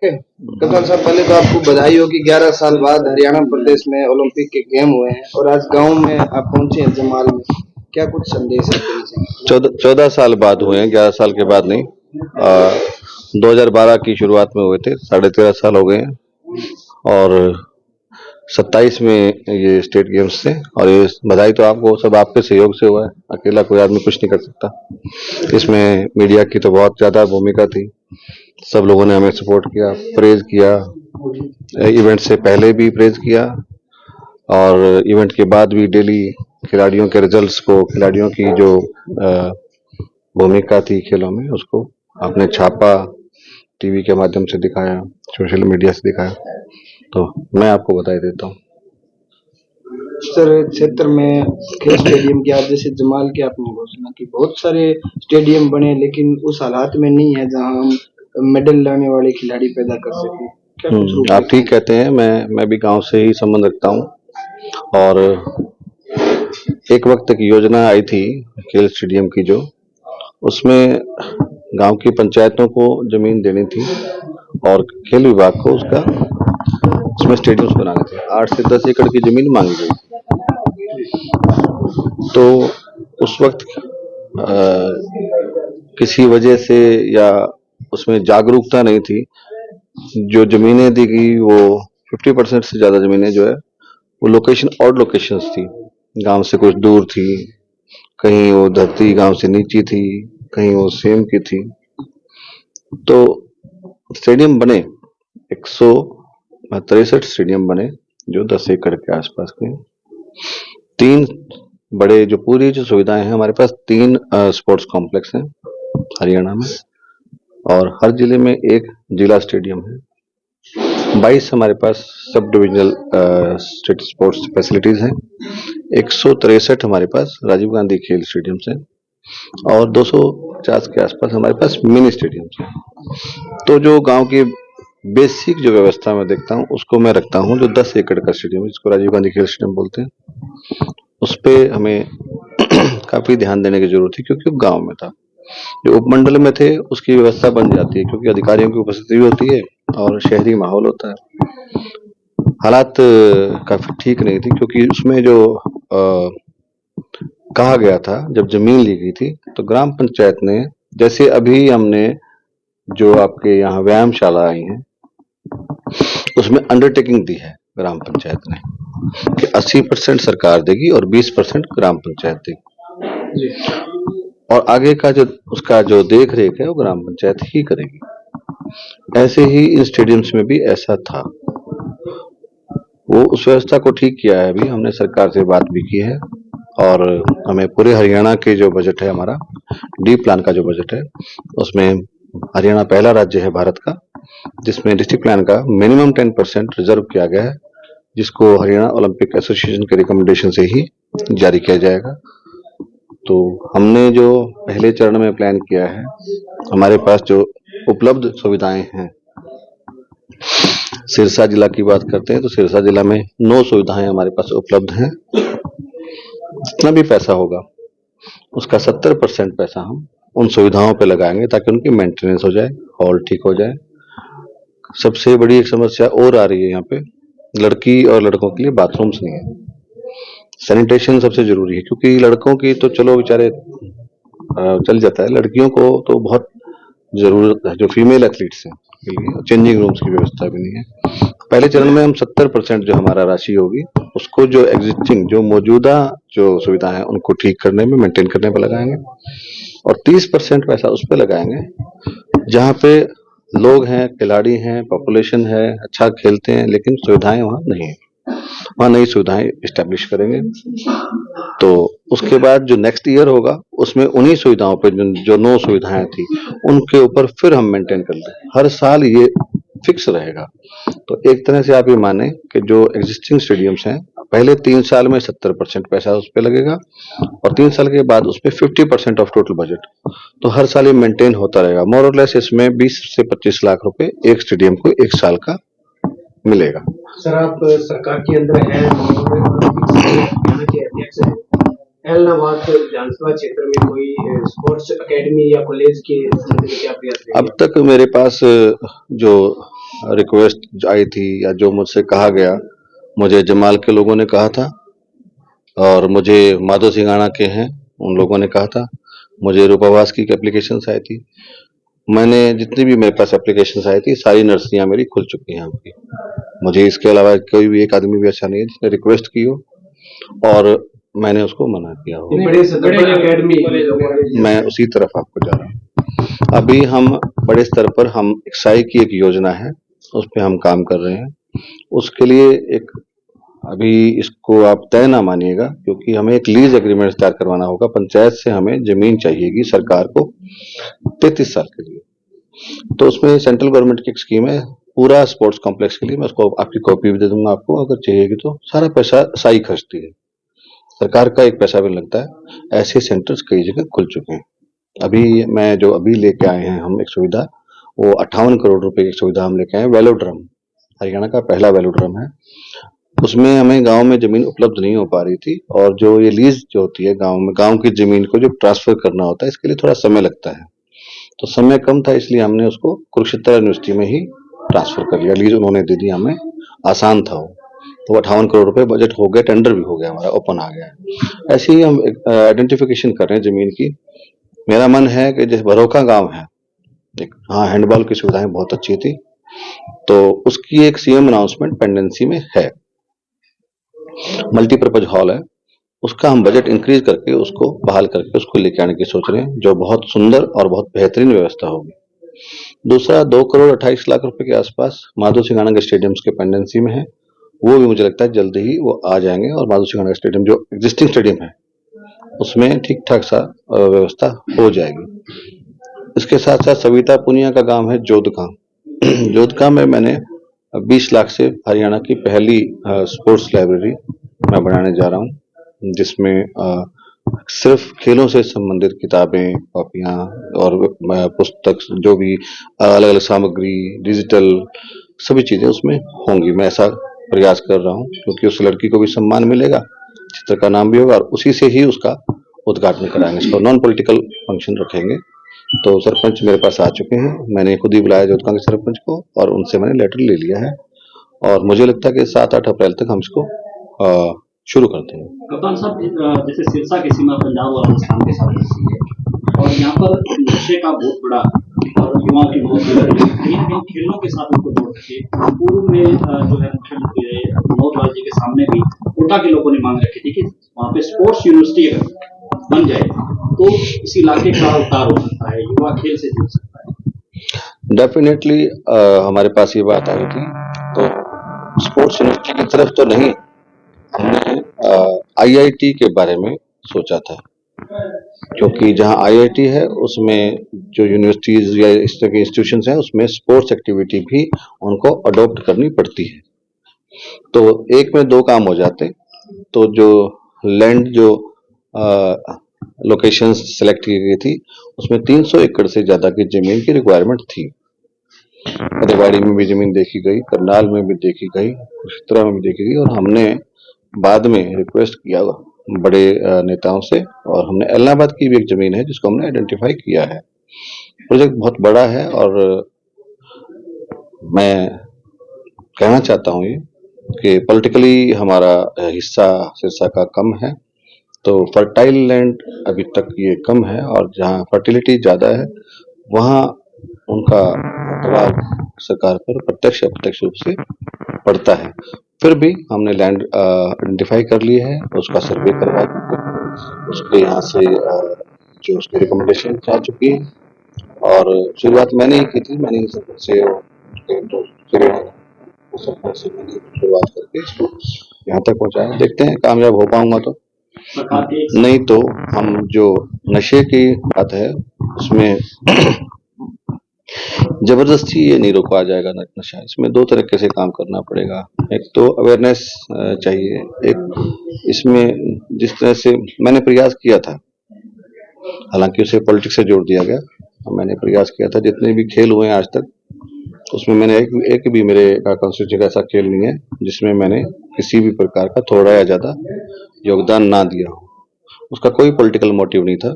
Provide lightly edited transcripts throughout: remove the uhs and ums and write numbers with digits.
Okay. कप्तान साहब, पहले तो आपको बधाई हो कि 11 साल बाद हरियाणा प्रदेश में ओलंपिक के गेम हुए हैं और आज गांव में आप पहुंचे हैं जमाल में। क्या कुछ संदेश आप देना चाहेंगे? 14 साल बाद हुए हैं, 11 साल के बाद नहीं। 2012 की शुरुआत में हुए थे, 13.5 साल हो गए हैं। और 27 में ये स्टेट गेम्स थे। और ये बधाई तो आपको, सब आपके सहयोग से हुआ है, अकेला कोई आदमी कुछ नहीं कर सकता। इसमें मीडिया की तो बहुत ज्यादा भूमिका थी। सब लोगों ने हमें सपोर्ट किया, प्रेज किया, इवेंट से पहले भी प्रेज किया और इवेंट के बाद भी डेली खिलाड़ियों के रिजल्ट्स को, खिलाड़ियों की जो भूमिका थी खेलों में, उसको आपने छापा, टीवी के माध्यम से दिखाया, सोशल मीडिया से दिखाया। तो मैं आपको बधाई देता हूँ। सर, क्षेत्र में खेल स्टेडियम की आज जैसे जमाल की आपने घोषणा की, बहुत सारे स्टेडियम बने लेकिन उस हालात में नहीं है जहां हम मेडल लाने वाले खिलाड़ी पैदा कर सकें। क्या कुछ आप ठीक कहते हैं। मैं भी गांव से ही संबंध रखता हूँ। और एक वक्त की योजना आई थी खेल स्टेडियम की, जो उसमें गांव की पंचायतों को जमीन देनी थी और खेल विभाग को उसमें स्टेडियम्स बनाने थे। 8 से 10 एकड़ की जमीन मांगी गई थी। तो उस वक्त किसी वजह से या उसमें जागरूकता नहीं थी। जो जमीनें दी गई वो 50% से ज्यादा जमीनें जो है वो लोकेशन, ऑड लोकेशंस थी, गांव से कुछ दूर थी, कहीं वो धरती गांव से नीची थी, कहीं वो सेम की थी। तो स्टेडियम बने, 163 स्टेडियम बने जो 10 एकड़ के आसपास के। 3 बड़े, जो पूरी जो सुविधाएं हैं हमारे पास, 3 स्पोर्ट्स कॉम्प्लेक्स हैं हरियाणा में, और हर जिले में एक जिला स्टेडियम है। 22 हमारे पास sub divisional state sports facilities हैं। 163 हमारे पास राजीव गांधी खेल स्टेडियम्स हैं और 250 के आसपास हमारे पास मिनी स्टेडियम्स हैं। तो जो गांव की बेसिक जो व्यवस्था मैं देखता हूँ उसको मैं रखता हूँ। जो 10 एकड़ का स्टेडियम, जिसको राजीव गांधी खेल स्टेडियम बोलते हैं, उस पे हमें काफी ध्यान देने की जरूरत थी, क्योंकि गांव में था। जो उपमंडल में थे उसकी व्यवस्था बन जाती है, क्योंकि अधिकारियों की उपस्थिति भी होती है और शहरी माहौल होता है। हालात काफी ठीक नहीं थी, क्योंकि उसमें जो कहा गया था, जब जमीन ली गई थी तो ग्राम पंचायत ने, जैसे अभी हमने जो आपके यहाँ व्यायामशाला आई है, उसमें अंडरटेकिंग दी है ग्राम पंचायत ने कि 80% सरकार देगी और 20% ग्राम पंचायत देगी, और आगे का जो उसका जो देख रेख है वो ग्राम पंचायत ही करेगी। ऐसे ही इन स्टेडियम्स में भी ऐसा था। वो उस व्यवस्था को ठीक किया है। अभी हमने सरकार से बात भी की है और हमें पूरे हरियाणा के जो बजट है, हमारा डी प्लान का जो बजट है, उसमें हरियाणा पहला राज्य है भारत का जिसमें डिस्ट्रिक्ट प्लान का मिनिमम 10% रिजर्व किया गया है, जिसको हरियाणा ओलंपिक एसोसिएशन के रिकमेंडेशन से ही जारी किया जाएगा। तो हमने जो पहले चरण में प्लान किया है, हमारे पास जो उपलब्ध सुविधाएं हैं, सिरसा जिला की बात करते हैं तो सिरसा जिला में 9 सुविधाएं हमारे पास उपलब्ध हैं। जितना भी पैसा होगा उसका 70% पैसा हम उन सुविधाओं पे लगाएंगे ताकि उनकी मेंटेनेंस हो जाए, हॉल ठीक हो जाए। सबसे बड़ी एक समस्या और आ रही है यहाँ पे, लड़की और लड़कों के लिए बाथरूम्स नहीं है। सैनिटेशन सबसे जरूरी है, क्योंकि लड़कों की तो चलो बेचारे चल जाता है, लड़कियों को तो बहुत जरूरत है। जो फीमेल एथलीट्स हैं चेंजिंग रूम्स की व्यवस्था भी नहीं है। पहले चरण में हम 70% जो हमारा राशि होगी उसको जो एग्जिस्टिंग, जो मौजूदा जो सुविधा है उनको ठीक करने में, मेंटेन करने पर लगाएंगे, और 30% पैसा उस पर लगाएंगे जहाँ पे लोग हैं, खिलाड़ी हैं, पॉपुलेशन है, अच्छा खेलते हैं, लेकिन सुविधाएं वहां नहीं है। वहां नई सुविधाएं इस्टेब्लिश करेंगे। तो उसके बाद जो नेक्स्ट ईयर होगा उसमें उन्हीं सुविधाओं पे जो 9 सुविधाएं थी उनके ऊपर फिर हम मेंटेन कर लें। हर साल ये फिक्स रहेगा। तो एक तरह से आप ये माने कि जो एग्जिस्टिंग स्टेडियम्स हैं, पहले 3 साल में 70% पैसा उस पर लगेगा और 3 साल के बाद उस पर 50% ऑफ टोटल बजट। तो हर साल ये मेंटेन होता रहेगा। मोर और लेस इसमें 20 से 25 लाख रुपए एक स्टेडियम को 1 साल का मिलेगा। सर, आप सरकार के अंदर हैं, के अध्यक्ष हैं। एलनाबाद विधानसभा क्षेत्र में कोई स्पोर्ट्स एकेडमी या कॉलेज के क्या प्रयास? अब तक मेरे पास जो रिक्वेस्ट आई थी या जो मुझसे कहा गया, मुझे जमाल के लोगों ने कहा था और मुझे माधो सिंघाड़ा के हैं उन लोगों ने कहा था, मुझे रूपावास की एप्लीकेशंस आई थी। मैंने जितनी भी मेरे पास एप्लीकेशंस आई थी सारी नर्सरियां मेरी खुल चुकी हैं आपकी। मुझे इसके अलावा कोई भी एक आदमी भी ऐसा नहीं है जिसने रिक्वेस्ट की हो और मैंने उसको मना किया हो। मैं उसी तरफ आपको जा रहा हूँ। अभी हम बड़े स्तर पर हम एक्साई की एक योजना है उस पर हम काम कर रहे हैं। उसके लिए एक अभी इसको आप तय ना मानिएगा क्योंकि हमें एक लीज एग्रीमेंट तैयार करवाना होगा। पंचायत से हमें जमीन चाहिएगी सरकार को 33 साल के लिए। तो उसमें सेंट्रल गवर्नमेंट की एक स्कीम है पूरा स्पोर्ट्स कॉम्प्लेक्स के लिए। मैं उसको आपकी कॉपी भी दे दूंगा आपको अगर चाहिएगी तो। सारा पैसा साई खर्चती है, सरकार का एक पैसा भी नहीं लगता है। ऐसे सेंटर्स कई जगह खुल चुके हैं। अभी मैं जो अभी लेके आए हैं हम एक सुविधा, वो 58 करोड़ रुपए की सुविधा हम लेके आए हैं। वेलोड्रम हरियाणा का पहला वेलोड्रम है। उसमें हमें गांव में जमीन उपलब्ध नहीं हो पा रही थी और जो ये लीज जो होती है गांव में, गांव की जमीन को जो ट्रांसफर करना होता है इसके लिए थोड़ा समय लगता है। तो समय कम था इसलिए हमने उसको कुरुक्षेत्र यूनिवर्सिटी में ही ट्रांसफर कर लिया। लीज उन्होंने दे दी हमें, आसान था वो। तो 58 करोड़ रुपए बजट हो गया, टेंडर भी हो गया, हमारा ओपन आ गया है। ऐसे ही हम आइडेंटिफिकेशन कर रहे हैं जमीन की। मेरा मन है कि जैसे बरोका गांव है एक, हाँ हैंडबॉल की सुविधाएं बहुत अच्छी थी, तो उसकी एक सीएम अनाउंसमेंट पेंडेंसी में है। मल्टीपर्पज हॉल है, उसका हम बजट इंक्रीज करके उसको बहाल करके उसको लेके आने की सोच रहे हैं, जो बहुत सुंदर और बहुत बेहतरीन व्यवस्था होगी। दूसरा 2 करोड़ 28 लाख रुपए के आसपास माधो सिंघाड़ा के स्टेडियम्स के पेंडेंसी में है। वो भी मुझे लगता है जल्द ही वो आ जाएंगे और माधो सिंघाड़ा स्टेडियम जो एग्जिस्टिंग स्टेडियम है उसमें ठीक ठाक सा व्यवस्था हो जाएगी। इसके साथ साथ सविता पुनिया का गांव है जोधका। जोधका में मैंने 20 लाख से हरियाणा की पहली स्पोर्ट्स लाइब्रेरी मैं बनाने जा रहा हूँ, जिसमें सिर्फ खेलों से संबंधित किताबें, कॉपियां और पुस्तक जो भी अलग अलग सामग्री, डिजिटल सभी चीजें उसमें होंगी। मैं ऐसा प्रयास कर रहा हूँ क्योंकि उस लड़की को भी सम्मान मिलेगा, चित्र का नाम भी होगा और उसी से ही उसका उद्घाटन कराएंगे। इसको नॉन पॉलिटिकल फंक्शन रखेंगे। तो सरपंच मेरे पास आ चुके हैं, मैंने खुद ही बुलाया जोधका के सरपंच को और उनसे मैंने लेटर ले लिया है और मुझे लगता है कि 7-8 अप्रैल तक हम इसको शुरू करते हैं। कप्तान साहब, जैसे सिरसा की सीमा पंजाब और राजस्थान के साथ लगती है और यहाँ पर नशे का बहुत बड़ा और युवाओं की मौत कहीं ना कहीं खेलों के साथ उनको जोड़ सके। पूर्व में जो है मुख्यमंत्री मनोहर लाल जी के सामने भी कोटा के लोगों ने मांग रखी थी कि वहाँ पे स्पोर्ट्स यूनिवर्सिटी अगर बन जाए तो इस इलाके का उद्धार हो सकता है, युवा खेल से जुड़ सकता है। डेफिनेटली हमारे पास ये बात आई थी, तो स्पोर्ट्स यूनिवर्सिटी की तरफ तो नहीं, हमने आईआईटी के बारे में सोचा था क्योंकि जहां आईआईटी है उसमें जो यूनिवर्सिटीज या इस तरह के इंस्टीट्यूशंस हैं उसमें स्पोर्ट्स एक्टिविटी भी उनको अडॉप्ट करनी पड़ती है। तो एक में दो काम हो जाते। तो जो लैंड जो लोकेशन सेलेक्ट की गई थी उसमें 300 एकड़ से ज्यादा की जमीन की रिक्वायरमेंट थी। रेवाड़ी में भी जमीन देखी गई, करनाल में भी देखी गई, कुरुक्षेत्र में भी देखी गई और हमने बाद में रिक्वेस्ट किया बड़े नेताओं से और हमने इलाहाबाद की भी एक जमीन है जिसको हमने आइडेंटिफाई किया है। प्रोजेक्ट बहुत बड़ा है और मैं कहना चाहता हूँ ये कि पॉलिटिकली हमारा हिस्सा सिरसा का कम है, तो फर्टाइल लैंड अभी तक ये कम है और जहाँ फर्टिलिटी ज्यादा है वहाँ उनका दबाव सरकार पर प्रत्यक्ष अप्रत्यक्ष रूप से पड़ता है। फिर भी हमने लैंड आइडेंटिफाई कर ली है, उसका सर्वे करवा चुके, उसके यहाँ से जो उसकी रिकमेंडेशन आ चुकी है और शुरुआत मैंने ही की थी। मैंने ही सरपंच से मैंने शुरुआत करके इसको यहाँ तक पहुँचाया। देखते हैं कामयाब हो पाऊंगा तो, नहीं तो हम जो नशे की बात है उसमें जबरदस्ती ये नहीं रोका जाएगा नशा। इसमें दो तरीके से काम करना पड़ेगा। एक तो अवेयरनेस चाहिए, एक इसमें जिस तरह से मैंने प्रयास किया था, हालांकि उसे पॉलिटिक्स से जोड़ दिया गया, मैंने प्रयास किया था जितने भी खेल हुए हैं आज तक उसमें मैंने एक भी मेरे कॉन्स्टिट्यूंसी का ऐसा खेल नहीं है जिसमें मैंने किसी भी प्रकार का थोड़ा या ज्यादा योगदान ना दिया हो। उसका कोई पॉलिटिकल मोटिव नहीं था।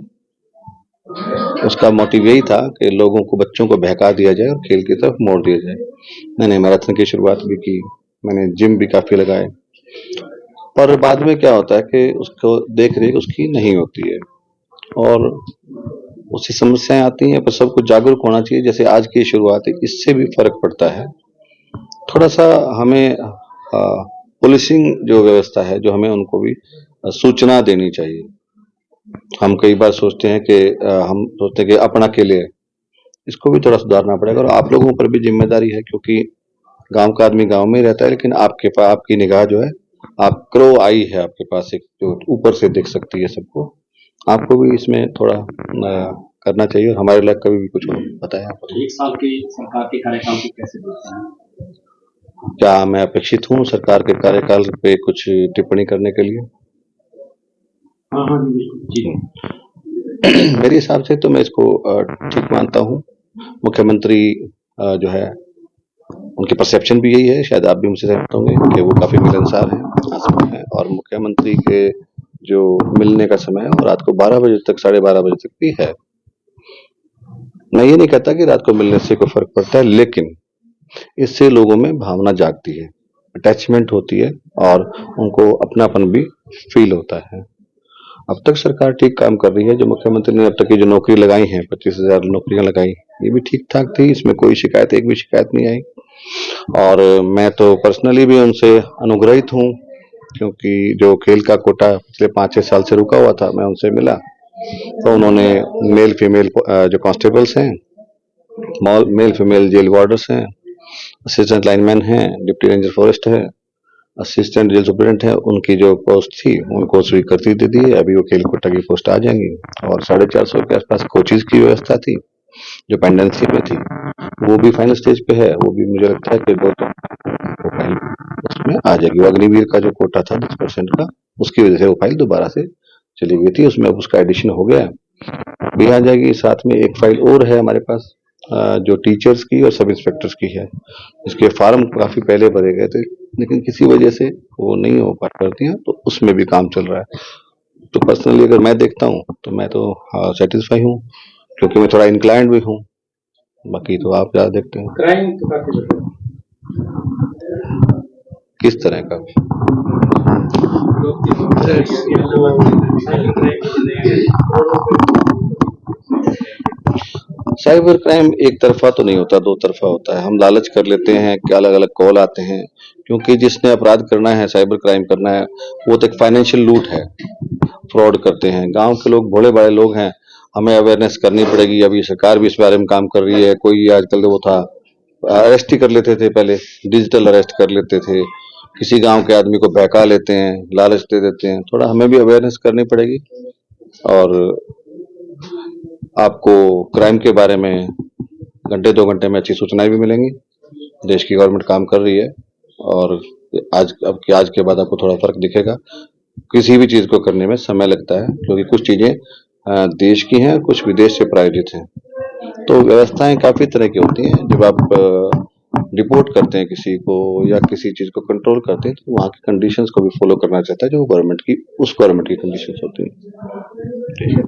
उसका मोटिव यही था कि लोगों को, बच्चों को बहका दिया जाए और खेल की तरफ मोड़ दिया जाए। मैंने मैराथन की शुरुआत भी की, मैंने जिम भी काफी लगाए, पर बाद में क्या होता है कि उसको देख रेख उसकी नहीं होती है और उससे समस्याएं आती हैं। पर सबको जागरूक होना चाहिए, जैसे आज की शुरुआत है, इससे भी फर्क पड़ता है। थोड़ा सा हमें पुलिसिंग जो व्यवस्था है, जो हमें उनको भी सूचना देनी चाहिए। हम कई बार सोचते हैं कि हम सोचते हैं कि अपना के लिए, इसको भी थोड़ा सुधारना पड़ेगा और आप लोगों पर भी जिम्मेदारी है, क्योंकि गांव का आदमी गांव में ही रहता है, लेकिन आपके पास आपकी निगाह जो है, आप क्रो आई है आपके पास, एक जो ऊपर से देख सकती है सबको। आपको भी इसमें थोड़ा करना चाहिए और हमारे लिए कभी भी कुछ बताया आप। 1 साल की सरकार के कार्यकाल को कैसे देखते हैं? क्या मैं अपेक्षित हूँ सरकार के कार्यकाल पे कुछ टिप्पणी करने के लिए? हाँ हाँ जी। मेरे हिसाब से तो मैं इसको ठीक मानता हूँ। मुख्यमंत्री जो है, उनकी परसेप्शन भी यही है, शायद आप भी मुझसे सहमत होंगे कि वो काफी मिलनसार हैं, आसपास हैं, और मुख्यमंत्री के जो मिलने का समय है वो रात को 12 बजे तक, 12:30 बजे तक भी है। मैं ये नहीं कहता कि रात को मिलने से कोई फर्क पड़ता है, लेकिन इससे लोगों में भावना जागती है, अटैचमेंट होती है और उनको अपनापन भी फील होता है। अब तक सरकार ठीक काम कर रही है। जो मुख्यमंत्री ने अब तक की जो नौकरी लगाई हैं, 25,000 नौकरियां लगाई, ये भी ठीक ठाक थी, इसमें कोई शिकायत, एक भी शिकायत नहीं आई। और मैं तो पर्सनली भी उनसे अनुग्रहित हूँ, क्योंकि जो खेल का कोटा पिछले 5-6 साल से रुका हुआ था, मैं उनसे मिला तो उन्होंने मेल फीमेल जो कांस्टेबल्स हैं, मेल फीमेल जेल वार्डर्स हैं, असिस्टेंट लाइनमैन हैं, डिप्टी रेंजर फॉरेस्ट है, असिस्टेंट जेल सुपरिटेंडेंट है, उनकी जो पोस्ट थी उनको स्वीकृति दे दी है। अभी वो खेल कोटा की पोस्ट आ जाएंगी और 450 के आसपास कोचेज की व्यवस्था थी जो पेंडेंसी में थी, वो भी फाइनल स्टेज पे है। वो भी मुझे लगता है कि वो तो फाइल उसमें आ जाएगी। वो अग्निवीर का जो कोटा था 10% का, उसकी वजह से वो फाइल दोबारा से चली गई थी, उसमें अब उसका एडिशन हो गया है, भी आ जाएगी। साथ में एक फाइल और है हमारे पास जो टीचर्स की और सब इंस्पेक्टर्स की है, इसके फार्म काफी पहले भरे गए थे, लेकिन किसी वजह से वो नहीं हो पाती हैं, तो उसमें भी काम चल रहा है। तो पर्सनली अगर मैं देखता हूँ तो मैं तो सेटिस्फाई हूँ, क्योंकि मैं थोड़ा इंक्लाइंड भी हूँ। बाकी तो आप क्या देखते हैं? क्राइम तो काफी किस तरह का? साइबर क्राइम एक तरफा तो नहीं होता, दो तरफा होता है। हम लालच कर लेते हैं कि अलग अलग कॉल आते हैं, क्योंकि जिसने अपराध करना है, साइबर क्राइम करना है, वो तो एक फाइनेंशियल लूट है, फ्रॉड करते हैं। गांव के लोग बड़े बड़े लोग हैं, हमें अवेयरनेस करनी पड़ेगी। अभी सरकार भी इस बारे में काम कर रही है। कोई आजकल वो था, अरेस्ट ही कर लेते थे, पहले डिजिटल अरेस्ट कर लेते थे, किसी गांव के आदमी को बहका लेते हैं, लालच दे देते हैं। थोड़ा हमें भी अवेयरनेस करनी पड़ेगी और आपको क्राइम के बारे में घंटे 2 घंटे में अच्छी सूचनाएं भी मिलेंगी। देश की गवर्नमेंट काम कर रही है और आज के बाद आपको थोड़ा फर्क दिखेगा। किसी भी चीज को करने में समय लगता है, क्योंकि कुछ चीजें देश की हैं, कुछ विदेश से प्रायोजित हैं। तो व्यवस्थाएं काफी तरह की होती हैं। जब आप रिपोर्ट करते हैं किसी को या किसी चीज को कंट्रोल करते हैं, तो वहाँ की कंडीशंस को भी फॉलो करना चाहता है, जो गवर्नमेंट की, उस गवर्नमेंट की कंडीशंस होती हैं।